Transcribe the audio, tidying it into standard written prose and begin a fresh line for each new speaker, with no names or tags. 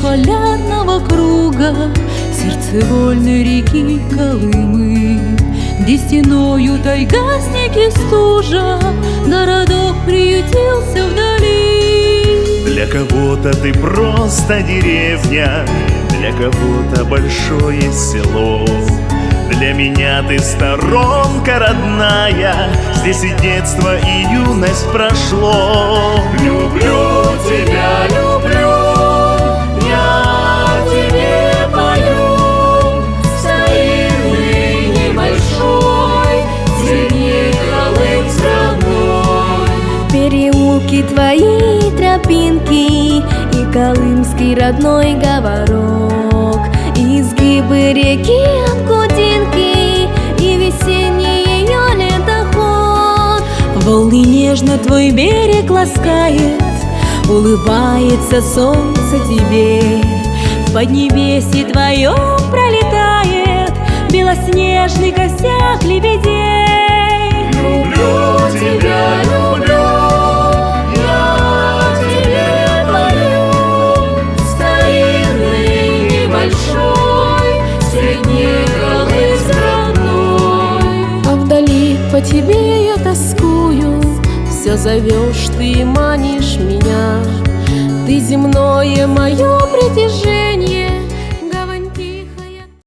полярного круга, сердце вольной реки Колымы, где стеною тайга, снег и стужа, городок приютился вдали.
Для кого-то ты просто деревня, для кого-то большое село. Для меня ты сторонка родная, здесь и детство, и юность прошло. Люблю тебя, люблю, я тебе пою.
Старинный, небольшой, средний Колым страной. Переулки твои, тропинки и колымский родной говорок, изгибы реки, Анкудинки и весенний ее ледоход. Волны нежно твой берег ласкает, улыбается солнце тебе. В поднебесье твоем пролетает белоснежный косяк лебедей.
Люблю тебя, люблю,
я тебе пою. Старинный, небольшой, средний Колым страной. А вдали по тебе я тоскую, все зовешь ты и манишь меня. Ты земное мое притяжение,